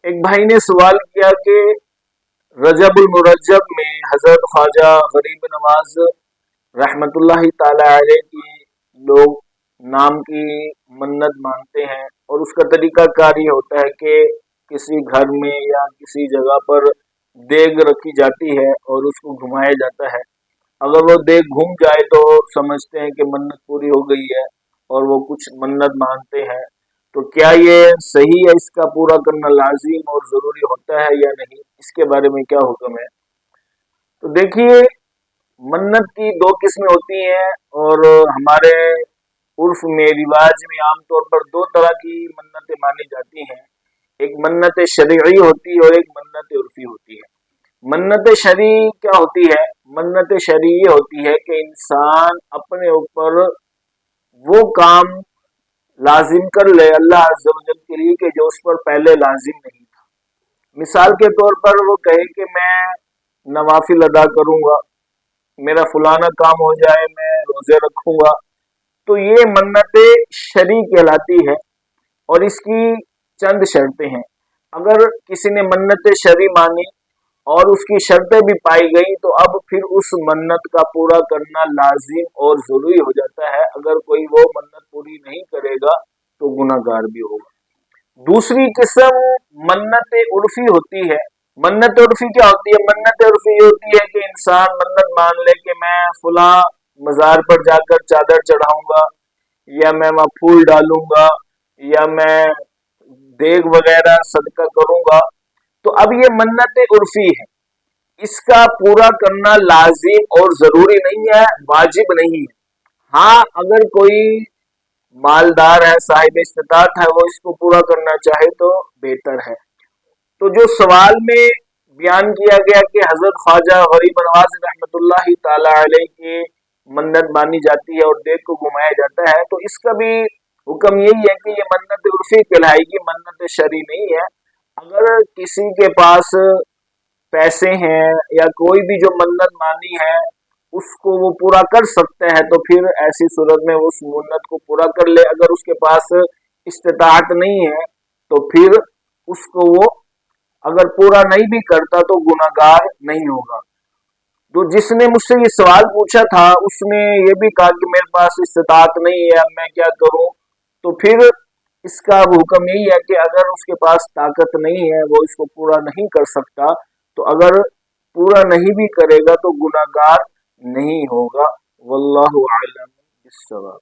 एक भाई ने सवाल किया कि रजबुल मुरज्जब में हजरत ख्वाजा गरीब नवाज रहमतुल्लाहि ताला अलैह की लोग नाम की मन्नत मांगते हैं, और उसका तरीका कार ये होता है कि किसी घर में या किसी जगह पर देग रखी जाती है और उसको घुमाया जाता है। अगर वो देग घूम जाए तो समझते हैं कि मन्नत पूरी हो गई है और वो कुछ मन्नत मांगते हैं। तो क्या ये सही है, इसका पूरा करना लाजिम और ज़रूरी होता है या नहीं, इसके बारे में क्या हुक्म है? तो देखिए, मन्नत की दो किस्में होती हैं, और हमारे उर्फ में, रिवाज में आमतौर पर दो तरह की मन्नतें मानी जाती हैं। एक मन्नत शरई होती है और एक मन्नत उर्फी होती है। मन्नत शरई क्या होती है? मन्नत शरई ये होती है कि इंसान अपने ऊपर वो काम लाजिम कर ले अल्लाह अज़्ज़ व जल के लिए कि जो उस पर पहले लाजिम नहीं था। मिसाल के तौर पर वो कहे कि मैं नवाफिल अदा करूंगा, मेरा फलाना काम हो जाए, मैं रोजे रखूंगा। तो ये मन्नत शरई कहलाती है, और इसकी चंद शर्तें हैं। अगर किसी ने मन्नत शरई मानी और उसकी शर्तें भी पाई गई तो अब फिर उस मन्नत का पूरा करना लाजिम और जरूरी हो जाता है। अगर कोई वो मन्नत पूरी नहीं करेगा तो गुनाहगार भी होगा। दूसरी किस्म मन्नत उर्फी होती है। मन्नत उर्फी क्या होती है? मन्नत उर्फी ये होती है कि इंसान मन्नत मान ले कि मैं फला मजार पर जाकर चादर चढ़ाऊंगा, या मैं वहां फूल डालूंगा, या मैं देग वगैरह सदका करूंगा। तो अब ये मन्नत उर्फी है, इसका पूरा करना लाजिम और जरूरी नहीं है, वाजिब नहीं है। हाँ, अगर कोई मालदार है, साहिब इस्तिताअत है, वो इसको पूरा करना चाहे तो बेहतर है। तो जो सवाल में बयान किया गया कि हजरत ख्वाजा गरीब नवाज रहमतुल्लाहि ताला अलैह की मन्नत मानी जाती है और देग को घुमाया जाता है, तो इसका भी हुक्म यही है कि ये मन्नत उर्फी कहलाएगी, मन्नत शरई नहीं है। अगर किसी के पास पैसे हैं या कोई भी जो मन्नत मानी है उसको वो पूरा कर सकता है, तो फिर ऐसी सूरत में उस मन्नत को पूरा कर ले। अगर उसके पास इस्तिताअत नहीं है तो फिर उसको वो अगर पूरा नहीं भी करता तो गुनाहगार नहीं होगा। तो जिसने मुझसे ये सवाल पूछा था उसने ये भी कहा कि मेरे पास इस्तिताअत नहीं है, अब मैं क्या करूं? तो फिर इसका हुक्म यही है कि अगर उसके पास ताकत नहीं है, वो इसको पूरा नहीं कर सकता, तो अगर पूरा नहीं भी करेगा तो गुनाहगार नहीं होगा। वल्लाहु आलम बिस्सवाब।